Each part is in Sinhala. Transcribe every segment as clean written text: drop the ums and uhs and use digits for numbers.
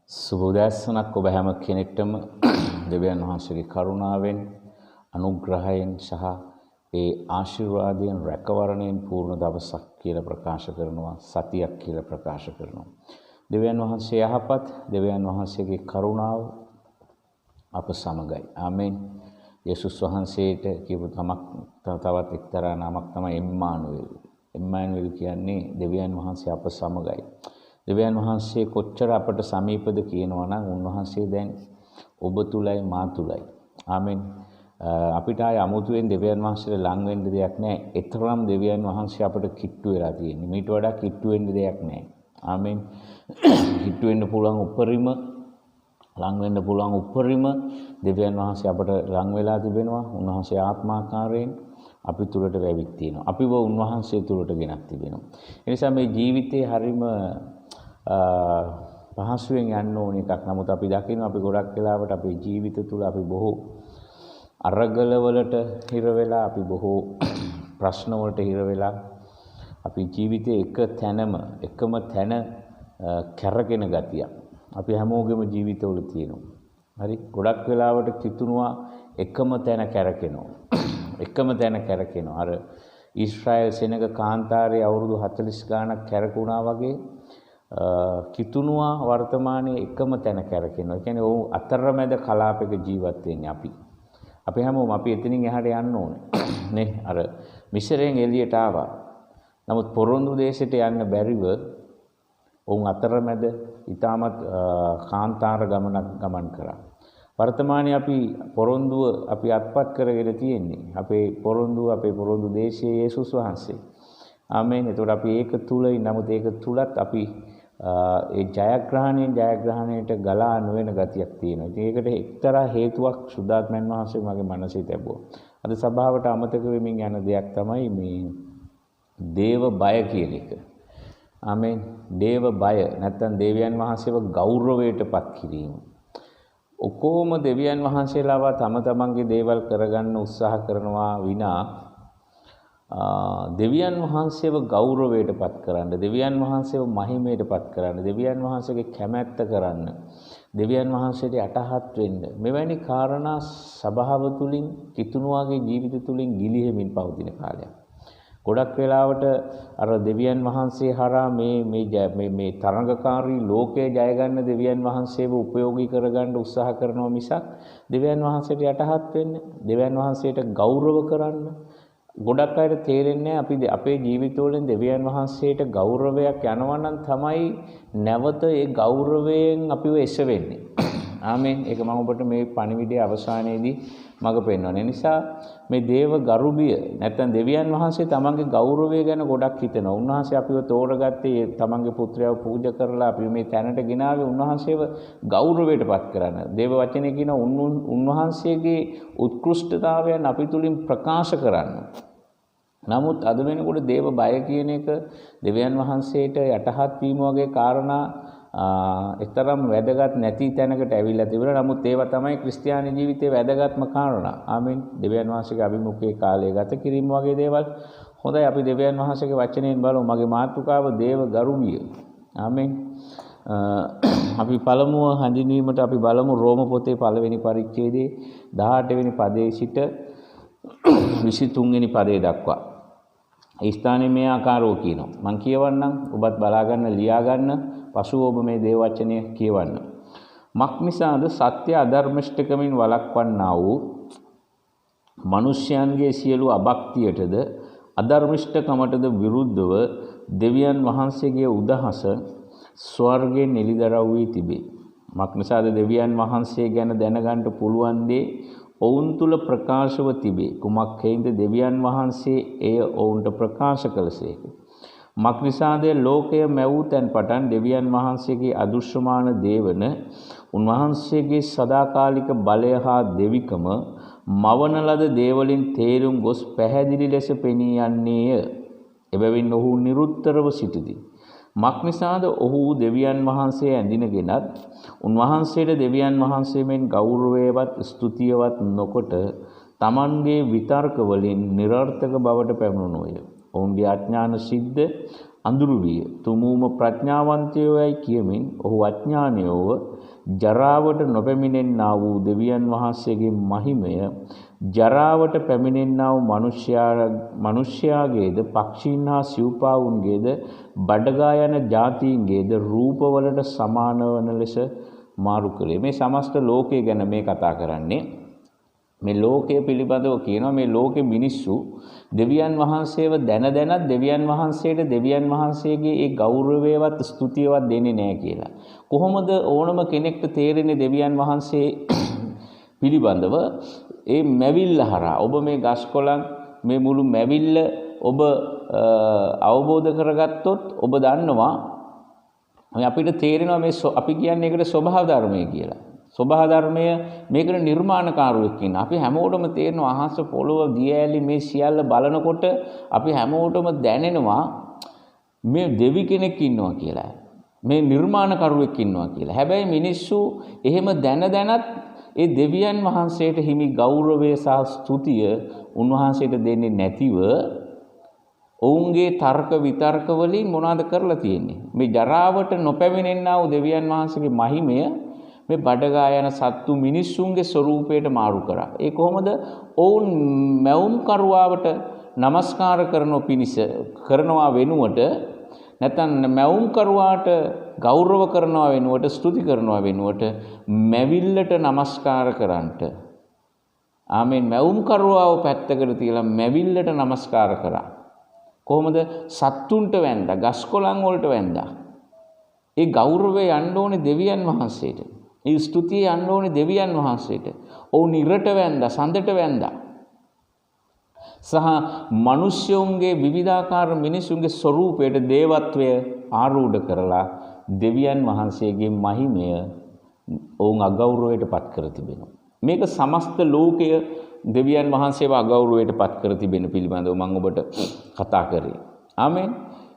සුබෝදෑසනක් ඔබ හැම කෙනෙක්ටම දෙවියන් වහන්සේගේ කරුණාවෙන් අනුග්‍රහයෙන් සහ ඒ ආශිර්වාදයෙන් රැකවරණයෙන් පූර්ණ දවසක් කියලා ප්‍රකාශ කරනවා, සතියක් කියලා ප්‍රකාශ කරනවා. දෙවියන් වහන්සේ යහපත්, දෙවියන් වහන්සේගේ කරුණාව අප සමගයි. ආමෙන්. යේසුස් වහන්සේට කියපු තවත් එක්තරා නමක් තමයි එම්මානුවෙල්. එම්මානුවෙල් කියන්නේ දෙවියන් වහන්සේ අප සමගයි. දෙවියන් වහන්සේ කොච්චර අපට සමීපද කියනවා නම් උන්වහන්සේ දැන් ඔබ තුලයි මා තුලයි. ආමෙන්. අපිට ආය අමුතුවෙන් දෙවියන් වහන්සේට ලං වෙන්න දෙයක් නැහැ. ඒතරම් දෙවියන් වහන්සේ අපට කිට්ටු වෙලා තියෙන්නේ. මීට වඩා කිට්ටු වෙන්න දෙයක් නැහැ. ආමෙන්. කිට්ටු වෙන්න පුළුවන් උපරිම, ලං වෙන්න පුළුවන් උපරිම දෙවියන් වහන්සේ අපට ලං වෙලා තිබෙනවා. උන්වහන්සේ ආත්මාකාරයෙන් අපි තුලට වැවිත් තියෙනවා. අපිව උන්වහන්සේ තුලට ගෙනත් තිබෙනවා. ඒ නිසා මේ ජීවිතේ හරීම පහසුවෙන් යන්න ඕන එකක්. නමුත් අපි දකිනවා අපි ගොඩක් වෙලාවට අපේ ජීවිත තුල අපි බොහෝ අරගලවලට හිර වෙලා, අපි බොහෝ ප්‍රශ්න වලට හිර වෙලා, අපි ජීවිතේ එකම තැන කැරගෙන ගතිය අපි හැමෝගෙම ජීවිතවල තියෙනවා. හරි, ගොඩක් වෙලාවට කිතුණුවා එකම තැන කැරකෙනවා. එකම තැන කැරකෙනවා. අර ඊශ්‍රායල් සෙනග කාන්තාරයේ අවුරුදු 40 ගාණක් කැරකුණා වගේ කිතුණුවා වර්තමානයේ එකම තැන කැරකෙනවා. ඒ කියන්නේ ඔව් අතරමැද කලාපයක ජීවත් වෙන්නේ අපි. අපි හැමෝම අපි එතනින් එහාට යන්න ඕනේ. නේ? අර මිශ්‍රයෙන් එළියට ආවා. නමුත් පොරොන්දු දේශයට යන්න බැරිව ඔවුන් අතරමැද ඊටමත් කාන්තාර ගමන් කරා. වර්තමානයේ අපි පොරොන්දුව අපි අත්පත් කරගෙන තියෙන්නේ. අපේ පොරොන්දු දේශයේ යේසුස් වහන්සේ. ආමේන්. ඒතකොට අපි ඒක තුලින්, නමුත් ඒක තුලත් අපි ඒ ජයග්‍රහණයට ගලා නොවන ගතියක් තියෙනවා. ඉතින් ඒකට එක්තරා හේතුවක් සුද්ධාත්මයන් වහන්සේ මගේ මනසේ තිබුවා. අද සභාවට අමතක වෙමින් යන දෙයක් තමයි මේ දේව බය කියන එක. ආමේන්. දේව බය නැත්නම් දෙවියන් වහන්සේව ගෞරවයටපත් කිරීම. ඔක්කොම දෙවියන් වහන්සේලාව තමන්ගේ දේවල් කරගන්න උත්සාහ කරනවා විනා දෙවියන් වහන්සේව ගෞරවයටපත් කරන්න, දෙවියන් වහන්සේව මහිමයටපත් කරන්න, දෙවියන් වහන්සේගේ කැමැත්ත කරන්න, දෙවියන් වහන්සේට යටහත් වෙන්න, මෙවැනි කාරණා සබාව තුලින්, කිතුණුවාගේ ජීවිත තුලින් ගිලිහෙමින් පවතින කාලයක්. ගොඩක් වෙලාවට අර දෙවියන් වහන්සේ හරහා මේ තරඟකාරී ලෝකයේ ජය ගන්න දෙවියන් වහන්සේව උපයෝගී කරගන්න උත්සාහ කරනවා මිසක් දෙවියන් වහන්සේට යටහත් වෙන්න, දෙවියන් වහන්සේට ගෞරව කරන්න ගොඩක් අයට තේරෙන්නේ අපි අපේ ජීවිතවලින් දෙවියන් වහන්සේට ගෞරවයක් යනවා නම් තමයි නැවත ඒ ගෞරවයෙන් අපිව එසවෙන්නේ. ආමෙන්. ඒක මම ඔබට මේ පණිවිඩයේ අවසානයේදී මඟ පෙන්වනවා. ඒ නිසා මේ දේව ගරුබිය නැත්නම් දෙවියන් වහන්සේ තමන්ගේ ගෞරවය ගැන ගොඩක් හිතනවා. උන්වහන්සේ අපිව තෝරගත්තේ තමන්ගේ පුත්‍රයව පූජා කරලා අපි මේ තැනට ගෙනාවේ උන්වහන්සේව ගෞරවයටපත් කරන්න. දේව වචනේ කියන උන්වහන්සේගේ උත්කෘෂ්ඨතාවයන් අපි තුලින් ප්‍රකාශ කරන්න. නමුත් අද වෙනකොට දේව බය කියන එක, දෙවියන් වහන්සේට යටහත් වීම වගේ කාරණා එතරම් වැදගත් නැති තැනකට ඇවිල්ලා තිබුණා. නමුත් ඒවා තමයි ක්‍රිස්තියානි ජීවිතයේ වැදගත්ම කාරණා. ආමෙන්. දෙවියන් වහන්සේගේ අභිමුඛයේ කාලය ගත කිරීම වගේ දේවල්. හොඳයි, අපි දෙවියන් වහන්සේගේ වචනයෙන් බලමු. මගේ මාතෘකාව දේව ගරුබිය. ආමෙන්. අපි පළමුව හඳුන්වීමට අපි බලමු රෝම පොතේ පළවෙනි පරිච්ඡේදයේ 18 වෙනි පදයේ සිට 23 වෙනි පදයේ දක්වා. ඒ ස්ථානයේ මේ ආකාරව කියනවා. මම කියවන්නම්, ඔබත් බලා ගන්න, ලියා ගන්න. පසුව ඔබ මේ දේව වචනය කියවන්න. මක්නිසාද සත්‍ය අධර්මිෂ්ඨකමින් වළක්වන්නා වූ මිනිස්යන්ගේ සියලු අභක්තියටද අධර්මිෂ්ඨකමටද විරුද්ධව දෙවියන් වහන්සේගේ උදහස ස්වර්ගයෙන් එළිදරව් වී තිබේ. මක්නිසාද දෙවියන් වහන්සේ ගැන දැනගන්න පුළුවන් දේ ඔවුන් තුල ප්‍රකාශව තිබේ. කුමක් හේින්ද දෙවියන් වහන්සේ එය ඔවුන්ට ප්‍රකාශ කළසේක. මක්නිසාද ලෝකය මැවූ තැන් පටන් දෙවියන් වහන්සේගේ අදෘශ්‍යමාන දේවන උන්වහන්සේගේ සදාකාලික බලය හා දෙවිකම මවන ලද දේවලින් තේරුම් ගොස් පැහැදිලි ලෙස පෙනී යන්නේය. එබැවින් ඔහු නිරුත්තරව සිටිති. මක්නිසාද ඔහු දෙවියන් වහන්සේ ඇඳිනගෙනත් උන්වහන්සේට දෙවියන් වහන්සේ මෙන් ගෞරවයවත් ස්තුතියවත් නොකොට තමන්ගේ විතර්ක වලින් නිරර්ථක බවට පැමුණුනෝය. ඔවුන්ගේ අඥාන සිද්ධ අඳුරු විය. තුමූම ප්‍රඥාවන්තයෝයි කියමින් ඔහු අඥානයෝව ජරාවට නොපැමිණෙන්නා වූ දෙවියන් වහන්සේගේ මහිමය ජරාවට පැමිණෙන්නා වූ මනුෂ්‍යයාගේද පක්ෂීන් හා සිව්පාවුන්ගේද බඩගා යන ජාතීන්ගේද රූපවලට සමාන වන ලෙස මාරු කළේ. මේ සමස්ත ලෝකය ගැන මේ කතා කරන්නේ. මේ ලෝකය පිළිබඳව කියනවා මේ ලෝකෙ මිනිස්සු දෙවියන් වහන්සේව දැනත් දෙවියන් වහන්සේට දෙවියන් වහන්සේගේ ඒ ගෞරවයවත් ස්තුතියවත් දෙන්නේ නැහැ කියලා. කොහොමද ඕනම කෙනෙක්ට තේරෙන්නේ දෙවියන් වහන්සේ පිළිබඳව ඒ මැවිල්ල හරහා? ඔබ මේ ගස්කොළන් මේ මුළු මැවිල්ල ඔබ අවබෝධ කරගත්තොත් ඔබ දන්නවා අපිට තේරෙනවා මේ අපි කියන්නේ ඒකට ස්වභාව ධර්මය කියලා. ස්වභාව ධර්මය මේකට නිර්මාණකාරයෙක් ඉන්න. අපි හැමෝටම තේරෙනවා අහස පොළොව දියඇලි මේ සියල්ල බලනකොට අපි හැමෝටම දැනෙනවා මේ දෙවි කෙනෙක් ඉන්නවා කියලා. මේ නිර්මාණකරුවෙක් ඉන්නවා කියලා. හැබැයි මිනිස්සු එහෙම දැනත් ඒ දෙවියන් වහන්සේට හිමි ගෞරවය සහ ස්තුතිය උන්වහන්සේට දෙන්නේ නැතිව ඔවුන්ගේ තර්ක විතර්ක වලින් මොනවද කරලා තියෙන්නේ? මේ ජරාවට නොපැමිණෙන්නා වූ දෙවියන් වහන්සේගේ මහිමය මේ බඩගා යන සත්තු මිනිස්සුන්ගේ ස්වරූපයට මාරු කරා. ඒ කොහොමද? ඔවුන් මැවුම් කරුවාවට নমස්කාර කරනවා වෙනුවට නැත්නම් මැවුම් කරුවාට ගෞරව කරනවා වෙනුවට ස්තුති කරනවා වෙනුවට මැවිල්ලට নমස්කාර කරන්නට. ආමෙන්. මැවුම් කරුවාව පැත්තකට තියලා මැවිල්ලට নমස්කාර කරා. කොහොමද? සත්තුන්ට වැන්දා, ගස්කොළන් වලට වැන්දා. ඒ ගෞරවය යන්න ඕනේ දෙවියන් වහන්සේට. ඒ ස්තුතිය යන්න ඕනේ දෙවියන් වහන්සේට. ඔවුන් ඉරට වැන්දා, සඳට වැන්දා. සහ මිනිස්යුන්ගේ විවිධාකාර මිනිසුන්ගේ ස්වરૂපයට දේවත්වය ආරූඪ කරලා දෙවියන් වහන්සේගේ මහිමය ඔවුන් අගෞරවයට පත් කර තිබෙනවා. මේක සමස්ත ලෝකය දෙවියන් වහන්සේව අගෞරවයට පත් කර තිබෙන පිළිබඳව මම ඔබට කතා කරේ. ආමෙන්.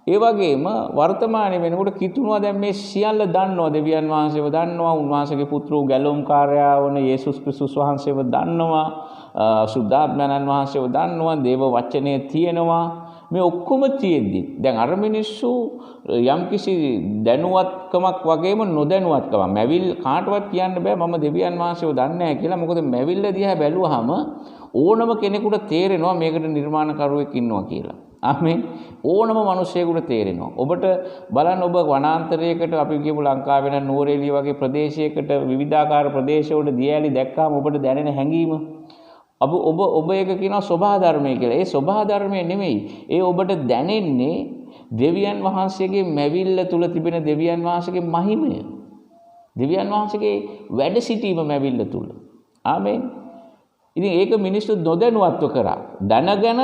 ඒ වගේම වර්තමානයේ වෙනකොට කිතුණුවා දැන් මේ සියල්ල දන්නවා දෙවියන් වහන්සේව දන්නවා උන්වහන්සේගේ පුත්‍ර වූ ගැලවුම්කාරයා වන යේසුස් ක්‍රිස්තුස් වහන්සේව දන්නවා සුද්ධාත්මයන් වහන්සේව දන්නවා දේව වචනය තියෙනවා මේ ඔක්කොම තියෙද්දි දැන් අර මිනිස්සු යම්කිසි දැනුවත්කමක් වගේම නොදැනුවත්කමක් මැවිල් කාටවත් කියන්න බෑ මම දෙවියන් වහන්සේව දන්නේ නැහැ කියලා මොකද මැවිල්ල දිහා බැලුවාම ඕනම කෙනෙකුට තේරෙනවා මේකට නිර්මාණකරුවෙක් ඉන්නවා කියලා. ආමෙන්. ඕනම මිනිසෙකුට තේරෙනවා. ඔබට බලන්න ඔබ වනාන්තරයකට අපි කියමු ලංකාවේ නම් නුවරඑළිය වගේ ප්‍රදේශයකට විවිධාකාර ප්‍රදේශවල දියඇලි දැක්කාම ඔබට දැනෙන හැඟීම ඔබ ඒක කියනවා ස්වභාව ධර්මය කියලා. ඒ ස්වභාව ධර්මය නෙමෙයි. ඒ ඔබට දැනෙන්නේ දෙවියන් වහන්සේගේ මැවිල්ල තුල තිබෙන දෙවියන් වහන්සේගේ මහිමය. දෙවියන් වහන්සේගේ වැඩ සිටීම මැවිල්ල තුල. ආමෙන්. ඉතින් ඒක මිනිස්සු නොදැනුවත්ව කරා. දැනගෙන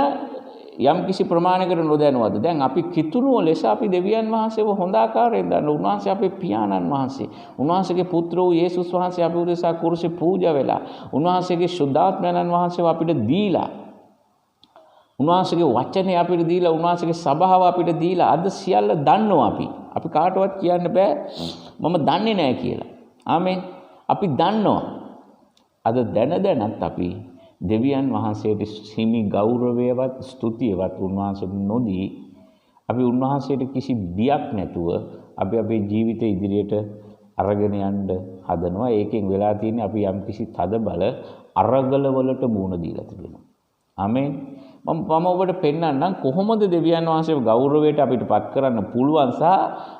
යම් කිසි ප්‍රමාණයකට නොදැනුවත්ද. දැන් අපි කිතුණුව ලෙස අපි දෙවියන් වහන්සේව හොඳ ආකාරයෙන් දන්න. උන්වහන්සේ අපේ පියාණන් වහන්සේ. උන්වහන්සේගේ පුත්‍ර වූ යේසුස් වහන්සේ අපි උදෙසා කුරුසේ පූජා වෙලා. උන්වහන්සේගේ ශුද්ධාත්මයන් වහන්සේව අපිට දීලා. උන්වහන්සේගේ වචනේ අපිට දීලා උන්වහන්සේගේ සභාව අපිට දීලා අද සියල්ල දන්නවා අපි. අපි කාටවත් කියන්න බෑ මම දන්නේ නැහැ කියලා. ආමෙන්. අපි දන්නවා. අද දැනත් අපි දෙවියන් වහන්සේට හිමි ගෞරවයවත් ස්තුතියවත් උන්වහන්සේට නොදී අපි උන්වහන්සේට කිසි බියක් නැතුව අපි අපේ ජීවිතය ඉදිරියට අරගෙන යන්න හදනවා. ඒකෙන් වෙලා තියෙන්නේ අපි යම් කිසි තද බල අරගල වලට මුහුණ දීලා තිබෙනවා. ආමෙන්. මම ඔබට පෙන්නන්නම් කොහොමද දෙවියන් වහන්සේව ගෞරවයට අපිට පත් කරන්න පුළුවන් සහ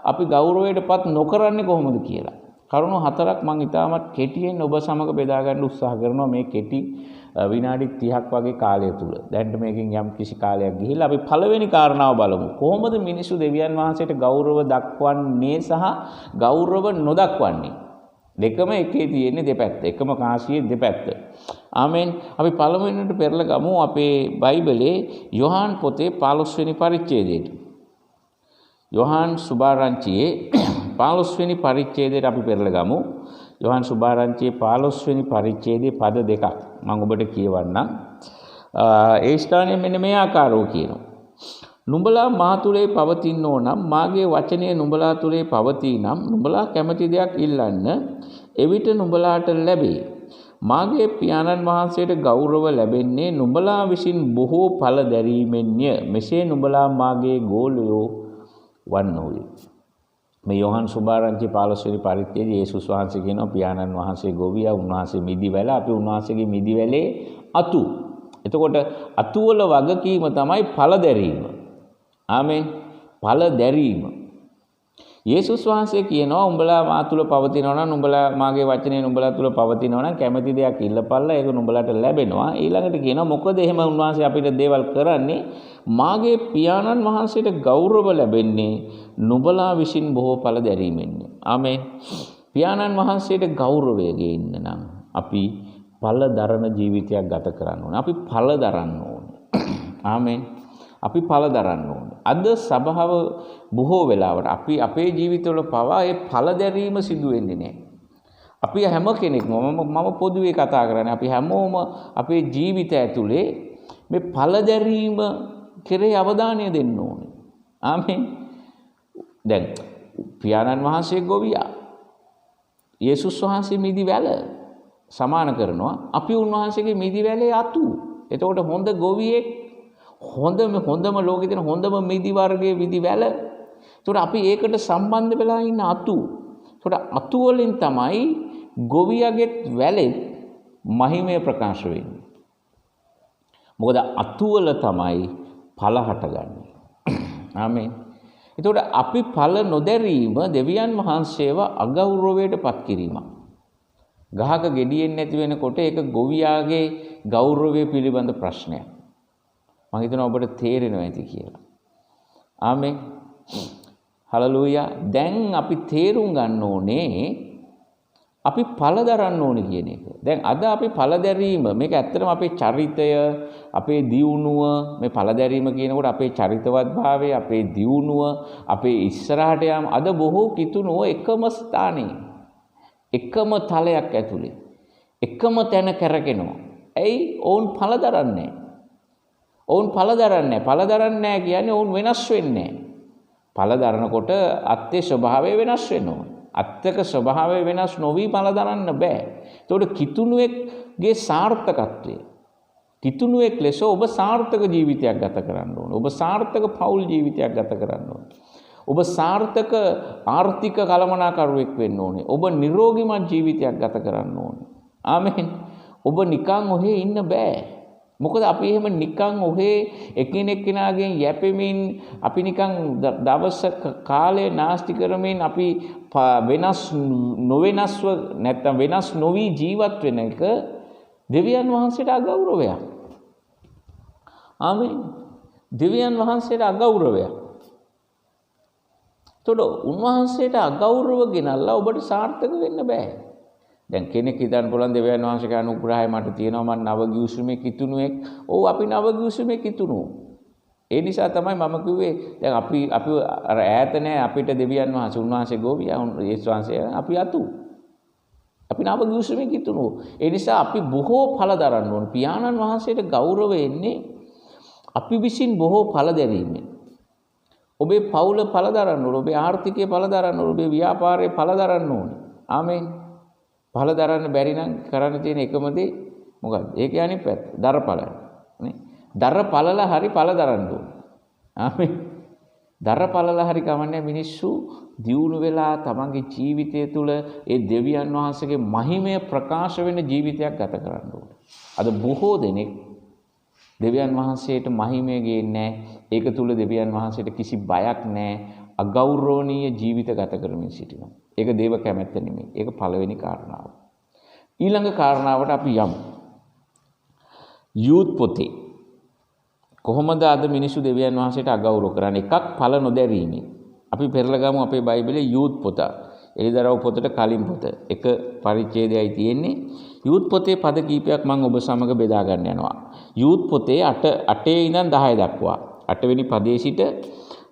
අපි ගෞරවයට පත් නොකරන්නේ කොහොමද කියලා. කරුණු හතරක් මම ඉතාමත් කෙටියෙන් ඔබ සමග බෙදා ගන්න උත්සාහ කරනවා මේ කෙටි විනාඩි 30ක් වගේ කාලය තුල. දැන් මේකෙන් යම් කිසි කාලයක් ගිහිල්ලා අපි පළවෙනි කාරණාව බලමු. කොහොමද මිනිස්සු දෙවියන් වහන්සේට ගෞරව දක්වන්නේ සහ ගෞරව නොදක්වන්නේ? දෙකම එකේ තියෙන්නේ දෙපැත්ත. එකම කාසියේ දෙපැත්ත. ආමෙන්. අපි පළවෙනිට පෙරලා ගමු අපේ බයිබලයේ යොහාන් පොතේ 15 වෙනි පරිච්ඡේදයට. යොහාන් සුභාරංචියේ 15 වෙනි පරිච්ඡේදයට අපි පෙරලා ගමු. යොහාන් සුභාරංචියේ 15 වෙනි පරිච්ඡේදයේ පද දෙකක් මම ඔබට කියවන්නම්. ඒ ස්ථානයේ මෙන්න මේ ආකාරව කියනවා. නුඹලා මා තුලේ පවතිනෝ නම් මාගේ වචනය නුඹලා තුලේ පවතී නම් නුඹලා කැමති දෙයක් ඉල්ලන්න එවිට නුඹලාට ලැබේ. මාගේ පියාණන් වහන්සේට ගෞරව ලැබෙන්නේ නුඹලා විසින් බොහෝ ඵල දැරීමෙන්ය. මෙසේ නුඹලා මාගේ ගෝලයෝ වන්නෝය. මේ යෝහන් සුභාරංචි 15 වෙනි පරිච්ඡේදයේ යේසුස් වහන්සේ කියනවා පියාණන් වහන්සේ ගොවියා, උන්වහන්සේ මිදිවැල, අපි උන්වහන්සේගේ මිදිවැලේ අතු. එතකොට අතු වල වගකීම තමයි ඵල දැරීම. ආමෙන්. ඵල දැරීම. යේසුස් වහන්සේ කියනවා උඹලා මා තුල පවතිනවා නම්, උඹලා මාගේ වචනේ නුඹලා තුල පවතිනවා නම් කැමැති දෙයක් ඉල්ලපල්ලා, ඒක නුඹලාට ලැබෙනවා. ඊළඟට කියනවා මොකද එහෙම උන්වහන්සේ අපිට දේවල් කරන්නේ? මාගේ පියාණන් වහන්සේට ගෞරව ලැබෙන්නේ නුඹලා විසින් බොහෝ ඵල දැරීමෙන්නේ. ආමෙන්. පියාණන් වහන්සේට ගෞරවය ගේන්න නම් අපි ඵල දරන ජීවිතයක් ගත කරන්න ඕනේ. අපි ඵල දරන්න ඕනේ. ආමෙන්. අපි ඵල දරන්න ඕනේ. අද සබාව බොහෝ වෙලාවට අපි අපේ ජීවිතවල පවා ඒ ඵල දැරීම සිදු වෙන්නේ නැහැ. අපි හැම කෙනෙක්ම මම පොදුවේ කතා කරන්නේ අපි හැමෝම අපේ ජීවිතය ඇතුලේ මේ ඵල දැරීම කෙරේ අවධානය දෙන්න ඕනේ. ආමෙන්. දැන් පියාණන් වහන්සේ ගොවියා, යේසුස් වහන්සේ මිදිවැල සමාන කරනවා. අපි උන්වහන්සේගේ මිදිවැලේ අතු. එතකොට හොඳ ගොවියෙක්, හොඳම ලෝකේ තියෙන හොඳම මිදි වර්ගයේ මිදිවැල. එතකොට අපි ඒකට සම්බන්ධ වෙලා ඉන්න අතු. එතකොට අතු වලින් තමයි ගොවියාගේ වැලේ මහිමය ප්‍රකාශ වෙන්නේ. මොකද අතු වල තමයි ඵල හටගන්නේ. ආමෙන්. එතකොට අපි ඵල නොදැරීම දෙවියන් වහන්සේව අගෞරවයට පත් කිරීමක්. ගහක ගෙඩියෙන් නැති වෙනකොට ඒක ගොවියාගේ ගෞරවය පිළිබඳ ප්‍රශ්නයක්. මම හිතනවා ඔබට තේරෙනවා ඇති කියලා. ආමෙන්. හලලූයා. දැන් අපි තේරුම් ගන්න ඕනේ අපි ඵල දරන්න ඕනේ කියන එක. දැන් අද අපි ඵල දැරීම මේක ඇත්තටම අපේ චරිතය, අපේ දියුණුව, මේ ඵල දැරීම කියනකොට අපේ චරිතවත්භාවය, අපේ දියුණුව, අපේ ඉස්සරහට යාම අද බොහෝ කිතුණුව එකම ස්ථානයේ, එකම තලයක් ඇතුලේ, එකම තැන කරගෙනවා. ඇයි? ඔවුන් ඵල දරන්නේ. ඔවුන් ඵල දරන්නේ. ඵල දරන්නේ නැහැ කියන්නේ ඔවුන් වෙනස් වෙන්නේ නැහැ. ඵල දරනකොට අත්යේ ස්වභාවය වෙනස් වෙනවා. අත්තක ස්වභාවය වෙනස් නොවි ඵල දරන්න බෑ. ඒතකොට කිතුණුවෙක්ගේ සාර්ථකත්වය, කිතුණුවෙක් ලෙස ඔබ සාර්ථක ජීවිතයක් ගත කරන්න ඕනේ. ඔබ සාර්ථක පෞල් ජීවිතයක් ගත කරන්න ඕනේ. ඔබ සාර්ථක ආර්ථික කළමනාකරුවෙක් වෙන්න ඕනේ. ඔබ නිරෝගීමත් ජීවිතයක් ගත කරන්න ඕනේ. ආමෙන්. ඔබ නිකන් ඔහේ ඉන්න බෑ. මොකද අපි එහෙම නිකන් ඔහේ එකිනෙක කෙනාගෙන් යැපෙමින් අපි නිකන් දවස කාලය නාස්ති කරමින් අපි වෙනස් නොවෙනස්ව නැත්නම් වෙනස් නොවි ජීවත් වෙන එක දෙවියන් වහන්සේට අගෞරවයක්. ආමෙන්. දෙවියන් වහන්සේට අගෞරවයක්. එතකොට උන්වහන්සේට අගෞරව ගෙනල්ලා ඔබට සාර්ථක වෙන්න බෑ. දැන් කෙනෙක් හිතන්න පුළුවන් දෙවියන් වහන්සේගේ අනුග්‍රහය මට තියෙනවා, මම නව ගිවිසුමේ කිතුණුවෙක්. ඔව් අපි නව ගිවිසුමේ කිතුණු. ඒ නිසා තමයි මම කිව්වේ දැන් අපි අර ඈත නැහැ අපිට දෙවියන් වහන්සේ, උන්වහන්සේ ගෝවියා, යේසුස් වහන්සේ අපි අතු. අපි නව ගිවිසුමේ කිතුණු. ඒ නිසා අපි බොහෝ ඵල දරන්න ඕන. පියාණන් වහන්සේට ගෞරවය එන්නේ අපි විසින් බොහෝ ඵල දැරීමෙන්. ඔබේ පවුල ඵල දරන්න ඕන, ඔබේ ආර්ථිකයේ ඵල දරන්න ඕන, ඔබේ ව්‍යාපාරයේ ඵල දරන්න ඕන. ආමෙන්. ඵල දරන්න බැරි නම් කරන්න තියෙන එකම දේ මොකක්ද? ඒක යන්නේ පැත්ත. දරඵල. නේ? දරඵලලා හරි ඵල දරන්න ඕනේ. ආමෙන්. දරඵලලා හරි කවන්නේ මිනිස්සු දියුණු වෙලා තමන්ගේ ජීවිතය තුළ ඒ දෙවියන් වහන්සේගේ මහිමය ප්‍රකාශ වෙන ජීවිතයක් ගත කරන්න ඕනේ. අද බොහෝ දෙනෙක් දෙවියන් වහන්සේට මහිමය ගේන්නේ නැහැ. ඒක තුළ දෙවියන් වහන්සේට කිසි බයක් නැහැ. අගෞරවනීය ජීවිත ගත කරමින් සිටිනවා. ඒක දේව කැමැත්ත නෙමෙයි. ඒක පළවෙනි කාරණාව. ඊළඟ කාරණාවට අපි යමු. යූත් පොතේ කොහොමද අද මිනිස්සු දෙවියන් වහන්සේට අගෞරව කරන්නේ? එකක් ඵල නොදැරීමෙන්. අපි පෙරලා ගමු අපේ බයිබලයේ යූත් පොත. එළිදරව් පොතට කලින් පොත. එක පරිච්ඡේදයයි තියෙන්නේ. යූත් පොතේ පද කීපයක් මම ඔබ සමග බෙදා ගන්න යනවා. යූත් පොතේ 8 ඉඳන් 10 දක්වා. 8 වෙනි පදයේ සිට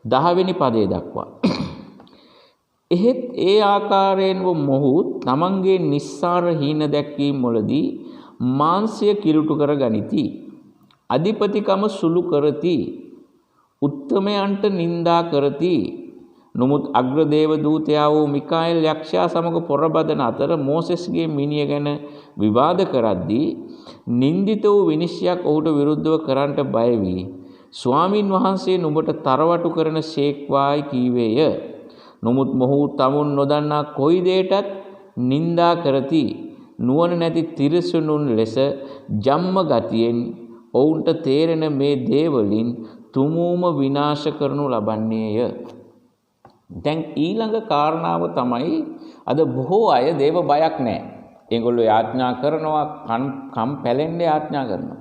10 වෙනි පදයේ දක්වා. එහෙත් ඒ ආකාරයෙන්ම මොහු තමන්ගේ නිස්සාර හීන දැක්වීම වලදී මාංශය කිලුටු කර ගනිති. අධිපතිකම සුළු කරති. උත්තමයන්ට නින්දා කරති. නමුත් අග්‍රදේව දූතයා වූ මිකාኤල් යක්ෂයා සමග පොරබදන අතර මෝසෙස්ගේ මිනිය ගැන විවාද කරද්දී නින්දිත වූ විනිශ්චයක් ඔහුට විරුද්ධව කරන්නට බය වී ස්වාමින් වහන්සේ නුඹට තරවටු කරන සේක්වායි කීවේය. නමුත් මොහු තමුන් නොදන්නා කොයි දෙයටත් නින්දා කරති. නුවණ නැති තිරිසනුන් ලෙස ජම්ම ගතියෙන් ඔවුන්ට තේරෙන මේ දේවලින් තුමූම විනාශ කරනු ලබන්නේය. දැන් ඊළඟ කාරණාව තමයි අද බොහෝ අය දේව බයක් නැහැ. ඒගොල්ලෝ යාඥා කරනවා කම් පැලෙන්න යාඥා කරනවා.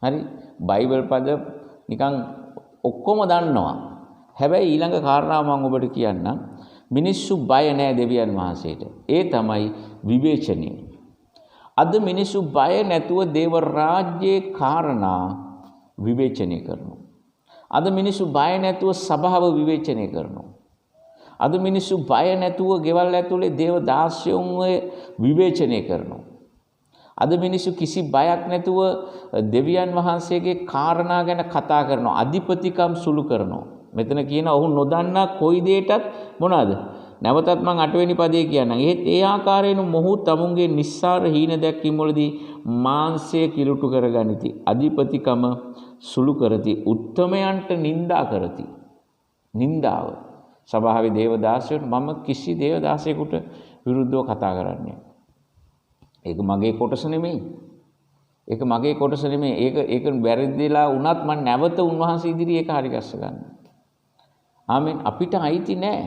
හරි බයිබල් පද නිකන් ඔක්කොම දන්නවා. හැබැයි ඊළඟ කාරණාව මම ඔබට කියන්නම්. මිනිස්සු බය නැහැ දෙවියන් වහන්සේට. ඒ තමයි විවේචනය. අද මිනිස්සු බය නැතුව දේව රාජ්‍යයේ කාරණා විවේචනය කරනවා. අද මිනිස්සු බය නැතුව සභාව විවේචනය කරනවා. අද මිනිස්සු බය නැතුව ගෙවල් ඇතුලේ දේව දාස්යන්ව විවේචනය කරනවා. අද මිනිස්සු කිසි බයක් නැතුව දෙවියන් වහන්සේගේ කාරණා ගැන කතා කරනවා. අධිපතිකම් සුළු කරනවා. මෙතන කියන ඔහු නොදන්නා කොයි දෙයකටත් මොනවාද? නැවතත් මම 8 වෙනි පදයේ කියන්නම්. ඒත් ඒ ආකාරයෙන් මොහු තමුන්ගේ නිස්සාර හීන දැක්වීම වලදී මාංශය කිලුටු කරගනිති. අධිපතිකම සුළු කරති. උත්තමයන්ට නිඳා කරති. නින්දාව. සභාවේ දේවදාසයන්ට මම කිසි දේවදාසයෙකුට විරුද්ධව කතා කරන්නේ. ඒක මගේ කොටස නෙමෙයි. ඒක මගේ කොටස නෙමෙයි. ඒක වැරදිලා වුණත් මම නැවත උන්වහන්සේ ඉදිරියේ ඒක හරි ගස්ස ගන්න. ආමෙන්. අපිට අයිති නෑ.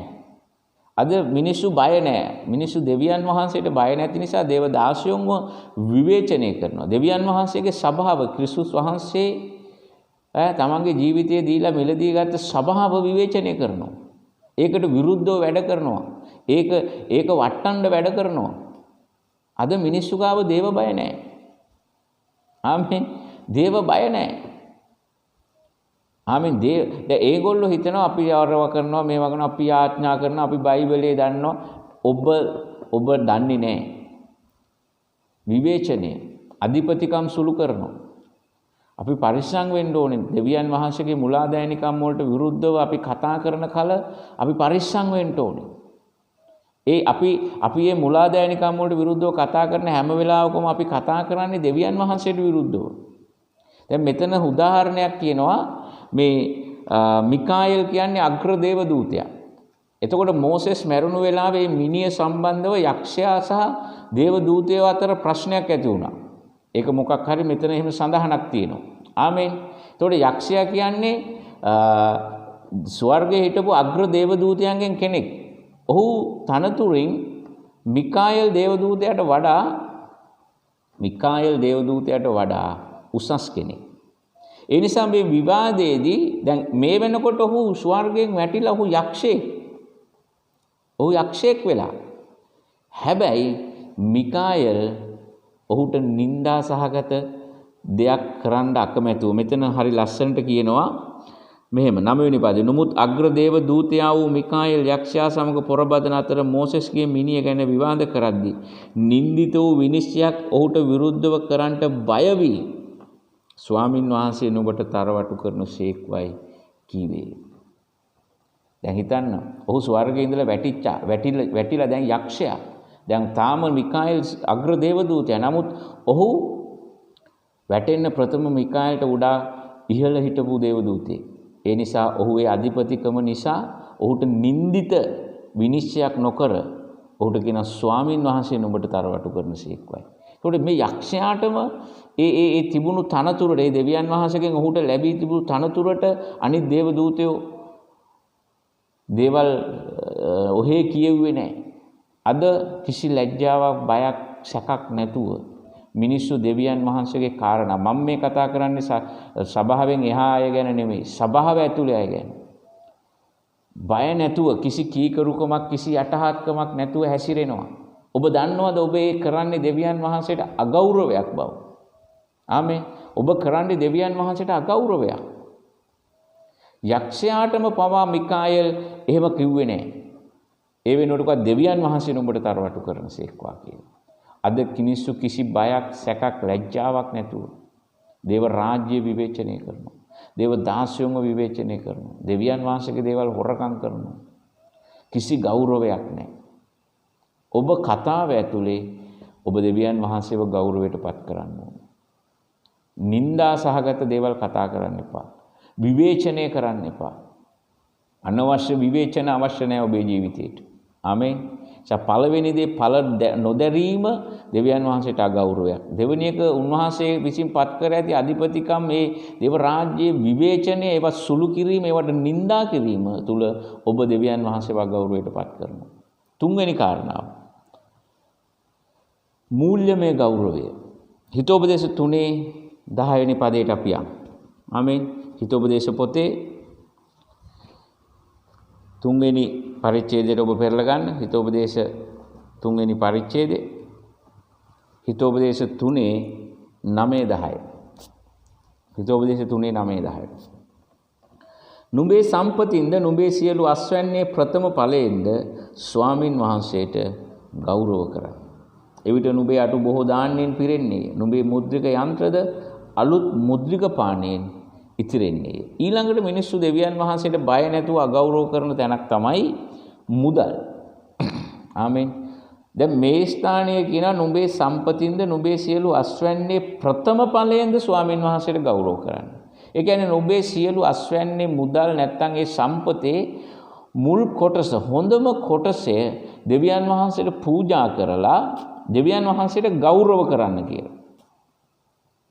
අද මිනිස්සු බය නෑ. මිනිස්සු දෙවියන් වහන්සේට බය නැති නිසා දේවදාසයන්ව විවේචනය කරනවා. දෙවියන් වහන්සේගේ සභාව ක්‍රිස්තුස් වහන්සේ තමන්ගේ ජීවිතය දීලා මිලදී ගත්ත සභාව විවේචනය කරනවා. ඒකට විරුද්ධව වැඩ කරනවා. ඒක වටන්න වැඩ කරනවා. අද මිනිස්සු ගාව දේව බය නැහැ. ආමෙන්. දේව බය නැහැ. ආමෙන්. දැන් ඒගොල්ලෝ හිතනවා අපි ආරව කරනවා මේවා කරනවා අපි ආඥා කරනවා අපි බයිබලයේ දන්නවා. ඔබ දන්නේ නැහැ. විවේචනය අධිපතිකම් සුළු කරනවා. අපි පරිස්සම් වෙන්න ඕනේ. දෙවියන් වහන්සේගේ මුලාදෑනිකම් වලට විරුද්ධව අපි කතා කරන කල අපි පරිස්සම් වෙන්න ඕනේ. අපි මේ මුලාදෑනිකම් වලට විරුද්ධව කතා කරන හැම වෙලාවකම අපි කතා කරන්නේ දෙවියන් වහන්සේට විරුද්ධව. දැන් මෙතන උදාහරණයක් කියනවා මේ මිකායල් කියන්නේ අග්‍ර දේව දූතයා. එතකොට මෝසෙස් මැරුණු වෙලාවේ මිනිය සම්බන්ධව යක්ෂයා සහ දේව දූතයෝ අතර ප්‍රශ්නයක් ඇති වුණා. ඒක මොකක් හරි මෙතන එහෙම සඳහනක් තියෙනවා. ආමෙන්. එතකොට යක්ෂයා කියන්නේ ස්වර්ගයේ හිටපු අග්‍ර දේව දූතයන්ගෙන් කෙනෙක්. ඔහු තනතුරින් මිකායල් දේවදූතයාට වඩා උසස් කෙනෙක්. ඒ නිසා මේ විවාදයේදී දැන් මේ වෙනකොට ඔහු ස්වර්ගයෙන් වැටිලා ඔහු යක්ෂයෙක් වෙලා. හැබැයි මිකායල් ඔහුට නිന്ദා සහගත දෙයක් කරන්න අකමැතුව මෙතන හරි ලස්සනට කියනවා මෙහෙම 9 වෙනි පදේ නමුත් අග්‍ර දේව දූතයා වූ මිකායල් යක්ෂයා සමග පොරබදන අතර මෝසෙස්ගේ මිනිය ගැන විවාද කරද්දී නින්දිත වූ විනිශ්චයක් ඔහුට විරුද්ධව කරන්නට බය වී ස්වාමින් වහන්සේ නුඹට තරවටු කරන ශේක්වයි කීවේ. දැන් හිතන්න ඔහු ස්වර්ගයේ ඉඳලා වැටිලා දැන් යක්ෂයා. දැන් තාම මිකායල් අග්‍ර දේව දූතයා. නමුත් ඔහු වැටෙන්න ප්‍රථම මිකායල්ට වඩා ඉහළ හිටපු දේව දූතයෙක්. ඒ නිසා ඔහු ඒ අධිපතිකම නිසා ඔහුට නින්දිත විනිශ්චයක් නොකර ඔහුට කියන ස්වාමින් වහන්සේ නුඹට තරවටු කරන සීක්වයි. ඒකට මේ යක්ෂයාටම ඒ තිබුණු තනතුරට ඒ දෙවියන් වහන්සේගෙන් ඔහුට ලැබී තිබුණු තනතුරට අනිත් දේව දූතයෝ දේවල් ඔහේ කියෙව්වේ නැහැ. අද කිසි ලැජ්ජාවක් බයක් සැකක් නැතුව මිනිස්සු දෙවියන් වහන්සේගේ කාරණා මම මේ කතා කරන්නේ සභාවෙන් එහා අය ගැන නෙමෙයි සභාව ඇතුලේ අය ගැන බය නැතුව කිසි කීකරුකමක් කිසි යටහත්කමක් නැතුව හැසිරෙනවා. ඔබ දන්නවද ඔබ ඒ කරන්නේ දෙවියන් වහන්සේට අගෞරවයක් බව? ආමේ. ඔබ කරන්නේ දෙවියන් වහන්සේට අගෞරවයක්. යක්ෂයාටම පවා මිකායල් එහෙම කිව්වේ නැහැ. ඒ වෙනුවට දෙවියන් වහන්සේ නුඹට තරවටු කරන සේක්වා කියලා. අද මිනිස්සු කිසි බයක් සැකක් ලැජ්ජාවක් නැතුව දේව රාජ්‍ය විවේචනය කරනවා. දේව දාස්යන්ව විවේචනය කරනවා. දෙවියන් වහන්සේගේ දේවල් හොරකම් කරනවා. කිසි ගෞරවයක් නැහැ. ඔබ කතාව ඇතුලේ ඔබ දෙවියන් වහන්සේව ගෞරවයට පත් කරන්න ඕනේ. නිന്ദා සහගත දේවල් කතා කරන්න එපා. විවේචනය කරන්න එපා. අනවශ්‍ය විවේචන අවශ්‍ය නැහැ ඔබේ ජීවිතේට. ආමේන්. පළවෙනි දේ ඵල නොදැරීම දෙවියන් වහන්සේට අගෞරවයක්. දෙවෙනි එක උන්වහන්සේ විසින් පත් කර ඇති අධිපතිකම් මේ දේව රාජ්‍යයේ විවේචනය ඒවත් සුළු කිරීම ඒවට නිඳා කිරීම තුල ඔබ දෙවියන් වහන්සේව අගෞරවයට පත් කරනවා. තුන්වෙනි කාරණාව මූල්‍යමය ගෞරවය. හිතෝපදේශ 3:10 වෙනි පදයට අපි යමු. ආමේන්. හිතෝපදේශ පොතේ 3 වෙනි පරිච්ඡේදයට ඔබ පෙරලා ගන්න. හිතෝපදේශ 3 වෙනි පරිච්ඡේදය. හිතෝපදේශ 3:9-10. හිතෝපදේශ 3:9-10. නුඹේ සම්පතින්ද නුඹේ සියලු අස්වැන්නේ ප්‍රථම ඵලයෙන්ද ස්වාමින් වහන්සේට ගෞරව කරන්න. එවිට නුඹේ අටු බොහෝ දාන්නෙන් පිරෙන්නේ. නුඹේ මුද්‍රික යන්ත්‍රද අලුත් මුද්‍රික පානයෙන් ඉතිරෙන්නේ. ඊළඟට මිනිස්සු දෙවියන් වහන්සේට බය නැතුව අගෞරව කරන තැනක් තමයි මුදල්. ආමෙන්. දැන් මේ ස්ථානයේ කියන නුඹේ සම්පතින්ද නුඹේ සියලු අස්වැන්නේ ප්‍රථම ඵලයෙන්ද ස්වාමින් වහන්සේට ගෞරව කරන්න. ඒ කියන්නේ නුඹේ සියලු අස්වැන්නේ මුදල් නැත්තම් ඒ සම්පතේ මුල් කොටස හොඳම කොටසේ දෙවියන් වහන්සේට පූජා කරලා දෙවියන් වහන්සේට ගෞරව කරන්න කියලා.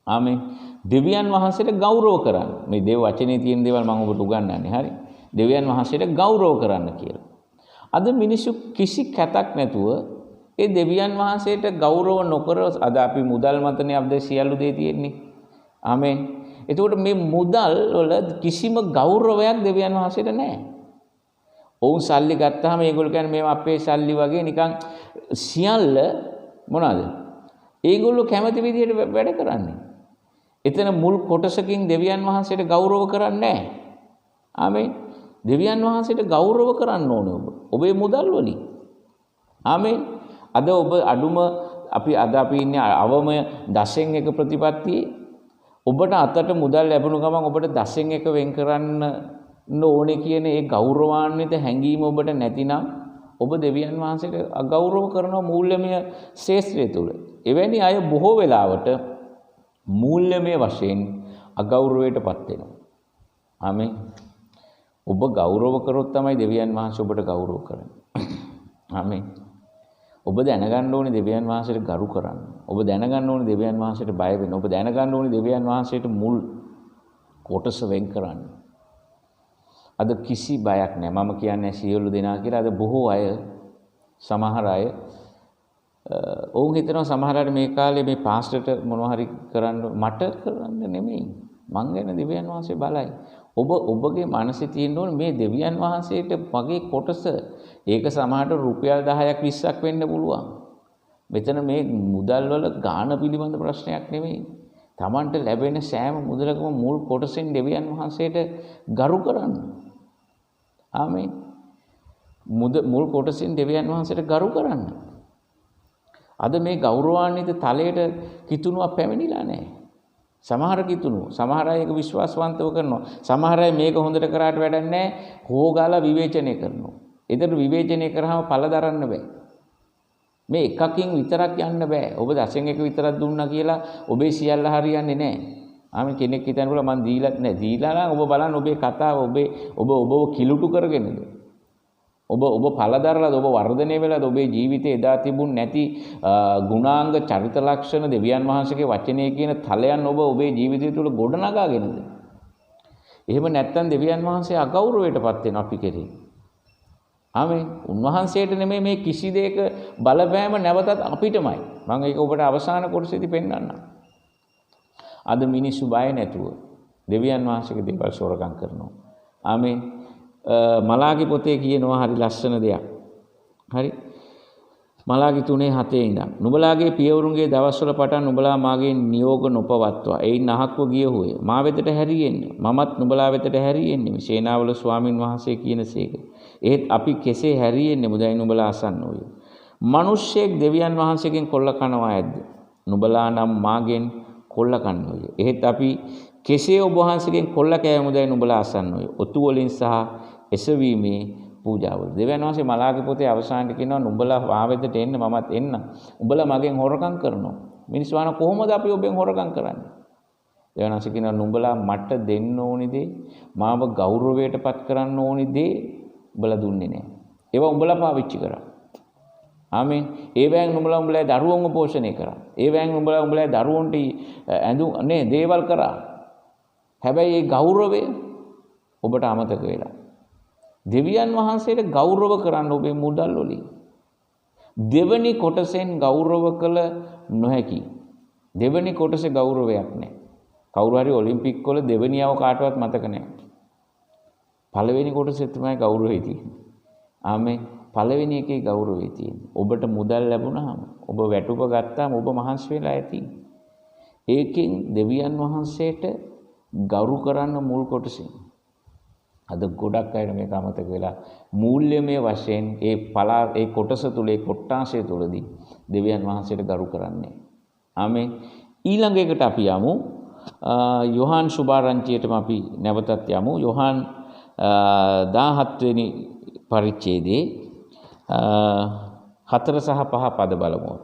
ආමෙන්. දෙවියන් වහන්සේට ගෞරව කරන්න. මේ දේව වචනේ තියෙන දේවල් මම ඔබට උගන්වන්නේ. හරි. දෙවියන් වහන්සේට ගෞරව කරන්න කියලා. අද මිනිස්සු කිසි කැතක් නැතුව ඒ දෙවියන් වහන්සේට ගෞරව නොකර අද අපි මුදල් මතනේ අපේ සියලු දේ තියෙන්නේ. ආමෙන්. එතකොට මේ මුදල් වල කිසිම ගෞරවයක් දෙවියන් වහන්සේට නැහැ. ඔවුන් සල්ලි ගත්තාම ඒගොල්ලෝ කියන්නේ මේවා අපේ සල්ලි වගේ නිකන් සියල්ල මොනවාද? ඒගොල්ලෝ කැමති විදිහට වැඩ කරන්නේ. එතන මුල් කොටසකින් දෙවියන් වහන්සේට ගෞරව කරන්නේ නැහැ. ආමෙන්. දෙවියන් වහන්සේට ගෞරව කරන්න ඕනේ ඔබ. ඔබේ මුදල් වලින්. ආමෙන්. අද ඔබ අඩුම අපි ඉන්නේ අවම 10න් 1 ප්‍රතිපත්තියේ ඔබට අතට මුදල් ලැබුණු ගමන් ඔබට 10න් 1 වෙන් කරන්න ඕනේ කියන ඒ ගෞරවාන්විත හැඟීම ඔබට නැතිනම් ඔබ දෙවියන් වහන්සේට අගෞරව කරන මූල්‍යමය ශේෂ්ත්‍රය තුල. එවැනි අය බොහෝ වෙලාවට මූල්‍යමය වශයෙන් අගෞරවයටපත් වෙනවා. ආමෙන්. ඔබ ගෞරව කරොත් තමයි දෙවියන් වහන්සේ ඔබට ගෞරව කරන්නේ. ආමෙන්. ඔබ දැනගන්න ඕනේ දෙවියන් වහන්සේට ගරු කරන්න. ඔබ දැනගන්න ඕනේ දෙවියන් වහන්සේට බය වෙන්න. ඔබ දැනගන්න ඕනේ දෙවියන් වහන්සේට මුල් කොටස වෙන් කරන්න. අද කිසි බයක් නැහැ. මම කියන්නේ සියලු දෙනා කියලා. අද බොහෝ අය සමහර අය ඔවුන් හිතනවා සමහර අය මේ කාලේ මේ පාස්ටර්ට මොනවා හරි කරන්න මට කරන්න නෙමෙයි. මං ගැන දෙවියන් වහන්සේ බලයි. ඔබගේ මනසේ තියෙන්න ඕනේ මේ දෙවියන් වහන්සේට මගේ කොටස. ඒක සමහරට රුපියල් 10ක් 20ක් වෙන්න පුළුවන්. මෙතන මේ මුදල් වල ගාණ පිළිබඳ ප්‍රශ්නයක් නෙමෙයි. Tamanට ලැබෙන සෑම මුදලකම මුල් කොටසෙන් දෙවියන් වහන්සේට ගරු කරන්න. ආමේන්. මුල් කොටසෙන් දෙවියන් වහන්සේට ගරු කරන්න. අද මේ ගෞරවාන්විත තලයට කිතුණුවක් පැමිණිලා නැහැ. සමහර කිතුණු සමහර අය ඒක විශ්වාසවන්තව කරනවා. සමහර අය මේක හොඳට කරාට වැඩක් නැහැ. හොගාලා විවේචනය කරනවා. ඒතර විවේචනය කරාම පළ දරන්න බෑ. මේ එකකින් විතරක් යන්න බෑ. ඔබ 10න් 1 විතරක් දුන්නා කියලා ඔබේ සියල්ල හරියන්නේ නැහැ. ආමෙන් කෙනෙක් හිතන්න පුළුවන් මං දීලත් නැහැ. දීලා නම් ඔබ බලන්න ඔබේ කතාව ඔබ කිලුටු කරගෙනද? ඔබ පළදරලාද ඔබ වර්ධනය වෙලාද ඔබේ ජීවිතේ එදා තිබුණ නැති ගුණාංග චරිත ලක්ෂණ දෙවියන් වහන්සේගේ වචනය කියන තලයන් ඔබ ඔබේ ජීවිතය තුළ ගොඩනගාගෙනද? එහෙම නැත්නම් දෙවියන් වහන්සේ අගෞරවයටපත් වෙන අපි කෙරෙහි. ආමේන්. උන්වහන්සේට නෙමෙයි මේ කිසි දෙයක බලපෑම නැවතත් අපිටමයි. මම ඒක ඔබට අවසාන කොටසේදී පෙන්නන්නම්. අද මිනිස්සු බය නැතුව දෙවියන් වහන්සේගේ දේවල් සොරකම් කරනවා. ආමේන්. මලාගි පොතේ කියනවා හරි ලස්සන දෙයක්. හරි. මලාගි 3:7 ඉඳන් නුඹලාගේ පියවරුන්ගේ දවස්වල පටන් නුඹලා මාගේ නියෝග නොපවත්වා. එයින් අහක්ව ගියහුය. මා වෙතට හැරියෙන්න. මමත් නුඹලා වෙතට හැරියෙන්නේ. සේනාවල ස්වාමින් වහන්සේ කියනසේක. ඒත් අපි කෙසේ හැරියෙන්නේ මුදයි නුඹලා අසන්නෝය. මිනිස්සෙක් දෙවියන් වහන්සේගෙන් කොල්ල කනවා ඇද්ද? නුඹලා නම් මාගෙන් කොල්ල කන්නෝය. එහෙත් අපි කෙසේ ඔබ වහන්සේගෙන් කොල්ල කෑමුදයි නුඹලා අසන්නෝය. ඔතු වලින් සහ එසවීමේ පූජාවල. දෙවියන් වහන්සේ මලාකි පොතේ අවසානයේ කියනවා නුඹලා වාවෙදට එන්න මමත් එන්න. උඹලා මගෙන් හොරකම් කරනවා. මිනිස්සු අහන කොහොමද අපි ඔබෙන් හොරකම් කරන්නේ? දෙවියන්වහන්සේ කියනවා නුඹලා මට දෙන්න ඕනි දේ, මාව ගෞරවයටපත් කරන්න ඕනි දේ උඹලා දුන්නේ නැහැ. ඒවා උඹලා පාවිච්චි කරා. ආමෙන්. ඒවෙන් උඹලා දරුවන්ව පෝෂණය කරා. ඒවෙන් උඹලා දරුවන්ට දේවල් කරා. හැබැයි ඒ ගෞරවය ඔබට අමතක වෙලා. දෙවියන් වහන්සේට ගෞරව කරන්න ඔබේ මුදල් වලින්. දෙවනි කොටසෙන් ගෞරව කළ නොහැකි. දෙවනි කොටසේ ගෞරවයක් නැහැ. කවුරු හරි ඔලිම්පික් වල දෙවනියව කාටවත් මතක නැහැ. පළවෙනි කොටසේ තමයි ගෞරවය තියෙන්නේ. ආමෙන්. පළවෙනි එකේ ගෞරවය තියෙන්නේ. ඔබට මුදල් ලැබුණාම, ඔබ වැටුප ගත්තාම ඔබ මහන්සි වෙලා ඇති. ඒකෙන් දෙවියන් වහන්සේට ගරු කරන්න මුල් කොටසින්. අද ගොඩක් අය මේක අමතක වෙලා මූල්‍යමය වශයෙන් ඒ කොටස තුල, ඒ කොට්ටාශය තුලදී දෙවියන් වහන්සේට ගරු කරන්නේ. ආමෙන්. ඊළඟ එකට අපි යමු. යොහාන් සුභාරංචියටම අපි නැවතත් යමු. යොහාන් 17 වෙනි පරිච්ඡේදයේ 4 සහ 5 පද බලමු.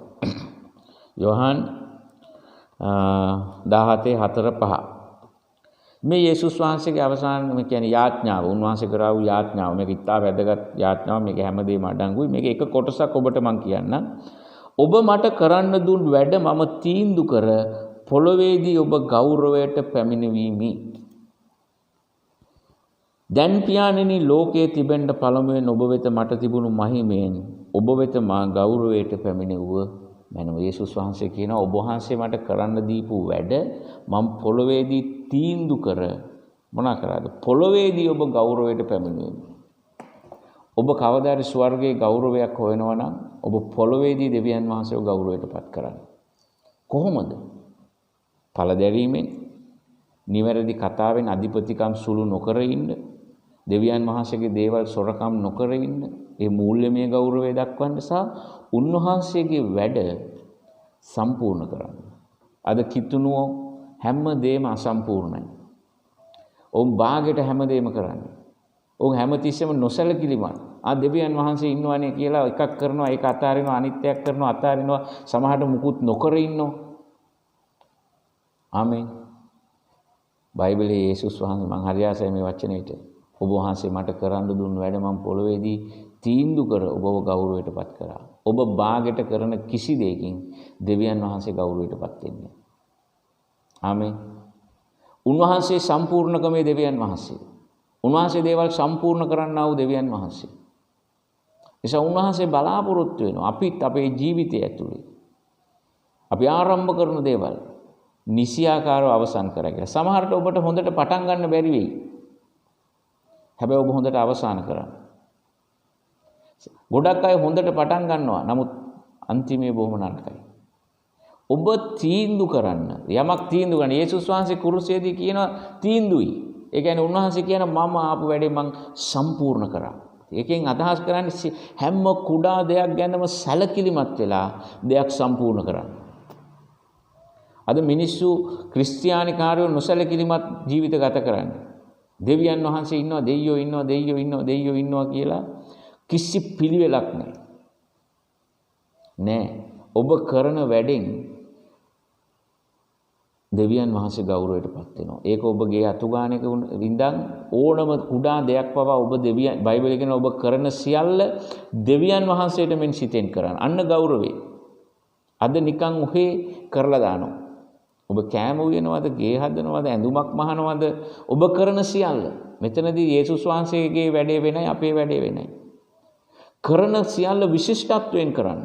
යොහාන් 17 4 5. මේ යේසුස් වහන්සේගේ අවසාන කියන්නේ යාඥාව. උන්වහන්සේ කරා වූ යාඥාව. මේක ඉතා වැදගත් යාඥාව. මේක හැමදේම අඩංගුයි. මේක එක කොටසක් ඔබට මම කියන්නම්. ඔබ මට කරන්න දුන් වැඩ මම තීන්දුව කර පොළොවේදී ඔබ ගෞරවයට පැමිණවීමි. දැන් පියාණෙනි ලෝකයේ තිබෙන්න පළමුවෙන් ඔබ වෙත මට තිබුණු මහිමයෙන් ඔබ වෙත මා ගෞරවයට පැමිණෙව්ව මැනව. යේසුස් වහන්සේ කියනවා ඔබ වහන්සේ මට කරන්න දීපු වැඩ මම පොළොවේදී තීන්දුව කර මොනා කරාද? පොළොවේදී ඔබ ගෞරවයට පැමිණෙව්ව. ඔබ කවදා හරි ස්වර්ගයේ ගෞරවයක් හොයනවා නම් ඔබ පොළොවේදී දෙවියන් වහන්සේව ගෞරවයටපත් කරන්න. කොහොමද? පළදැරීමෙන්, නිවැරදි කතාවෙන් අධිපතිකම් සුළු නොකර ඉන්න, දෙවියන් වහන්සේගේ දේවල් සොරකම් නොකර ඉන්න, ඒ මූල්‍යමය ගෞරවය දක්වන්න සහ උන්වහන්සේගේ වැඩ සම්පූර්ණ කරන්න. අද කිතුණුව හැමදේම අසම්පූර්ණයි. ඔවුන් බාගෙට හැමදේම කරන්නේ. ඔවුන් හැමතිස්සෙම නොසැලකිලිමත්. දෙවියන් වහන්සේ ඉන්නවනේ කියලා එකක් කරනවා, ඒක අතාරිනවා, අනිත්‍යයක් කරනවා, අතාරිනවා, සමහරට මුකුත් නොකර ඉන්නවා. ආමෙන්. බයිබලයේ යේසුස් වහන්සේ මං හරි ආසයි මේ වචනෙට. ඔබ වහන්සේ මට කරන්න දුන්න වැඩ මම පොළොවේදී තීන්දුව කර ඔබව ගෞරවයටපත් කරා. ඔබ බාගෙට කරන කිසි දෙයකින් දෙවියන් වහන්සේ ගෞරවයටපත් වෙන්නේ. ආමෙන්. උන්වහන්සේ සම්පූර්ණකමේ දෙවියන් වහන්සේ. උන්වහන්සේ දේවල් සම්පූර්ණ කරන්නා වූ දෙවියන් වහන්සේ. එසා උන්වහන්සේ බලාපොරොත්තු වෙනවා අපිත් අපේ ජීවිතය ඇතුලේ අපි ආරම්භ කරන දේවල් නිසියාකාරව අවසන් කරා කියලා. සමහරට ඔබට හොඳට පටන් ගන්න බැරි වෙයි. හැබැයි ඔබ හොඳට අවසන් කරන්න. ගොඩක් අය හොඳට පටන් ගන්නවා. නමුත් අන්තිමේ බොහොම නරකයි. ඔබ තීන්දුව කරන්න. යමක් තීන්දුව ගන්න. යේසුස් වහන්සේ කුරුසයේදී කියනවා තීන්දුවයි. ඒ කියන්නේ උන්වහන්සේ කියන මම ආපු වැඩේ මං සම්පූර්ණ කරා. ඒකෙන් අදහස් කරන්නේ හැම කුඩා දෙයක් ගැනම සැලකිලිමත් වෙලා දෙයක් සම්පූර්ණ කරන්න. අද මිනිස්සු ක්‍රිස්තියානිකාරයෝ නොසැලකිලිමත් ජීවිත ගත කරන්නේ. දෙවියන් වහන්සේ ඉන්නවා, දෙයියෝ ඉන්නවා කියලා කිසි පිළිවෙලක් නැහැ. නෑ. ඔබ කරන වැඩෙන් දෙවියන් වහන්සේ ගෞරවයටපත් වෙනවා. ඒක ඔබගේ අතුගානක ඉඳන් ඕනම කුඩා දෙයක් පවා ඔබ දෙවියන් බයිබලයේ කියන ඔබ කරන සියල්ල දෙවියන් වහන්සේට මෙන් සිතෙන් කරන්න. අන්න ගෞරවේ. අද නිකන් උහේ කරලා දානවා. ඔබ කෑම උයනවද, ගේ හදනවද, ඇඳුමක් මහනවද, ඔබ කරන සියල්ල. මෙතනදී යේසුස් වහන්සේගේ වැඩේ වෙනයි, අපේ වැඩේ වෙනයි. කරන සියල්ල විශිෂ්ටත්වයෙන් කරන්න.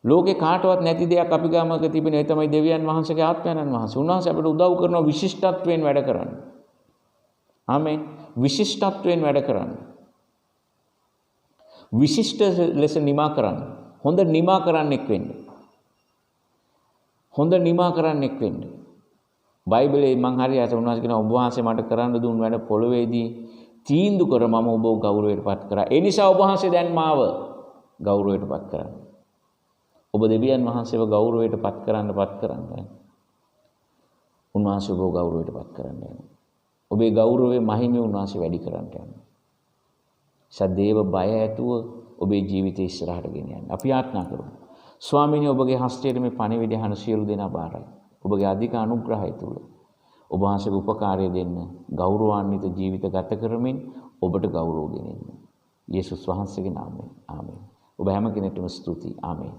ලෝකේ කාටවත් නැති දෙයක් අපි ගාමක තිබෙන ඒ තමයි දෙවියන් වහන්සේගේ ආත්මයන් වහන්සේ. උන්වහන්සේ අපිට උදව් කරන විශිෂ්ටත්වයෙන් වැඩ කරන්න. ආමෙන්. විශිෂ්ටත්වයෙන් වැඩ කරන්න. විශිෂ්ට ලෙස නිමා කරන්න. හොඳ නිමා කරන්නෙක් වෙන්න. හොඳ නිමා කරන්නෙක් වෙන්න. බයිබලයේ මං හරියට උන්වහන්සේ කියන ඔබ වහන්සේ මට කරන්න දුන් වැඩ පොළොවේදී තීන්දුව කර මම ඔබව ගෞරවයටපත් කරා. ඒ නිසා ඔබ වහන්සේ දැන් මාව ගෞරවයටපත් කරන්න. ඔබ දෙවියන් වහන්සේව ගෞරවයටපත් කරන්න. උන්වහන්සේ ඔබව ගෞරවයටපත් කරන්න යනවා. ඔබේ ගෞරවයේ මහිමය උන්වහන්සේ වැඩි කරන්න යනවා. සදේව බය ඇතුව ඔබේ ජීවිතය ඉස්සරහට ගෙන යන්න. අපි ආත්මා කරමු. ස්වාමීනි ඔබගේ හස්තයේ මේ පණිවිඩය අහන සියලු දෙනා බාරයි. ඔබගේ අධික අනුග්‍රහය තුල ඔබ වහන්සේගේ උපකාරය දෙන්න ගෞරවාන්විත ජීවිත ගත කරමින් ඔබට ගෞරව ගෙනෙන්න. යේසුස් වහන්සේගේ නාමයෙන් ආමේන්. ඔබ හැම කෙනෙකුටම ස්තුතියි. ආමේන්.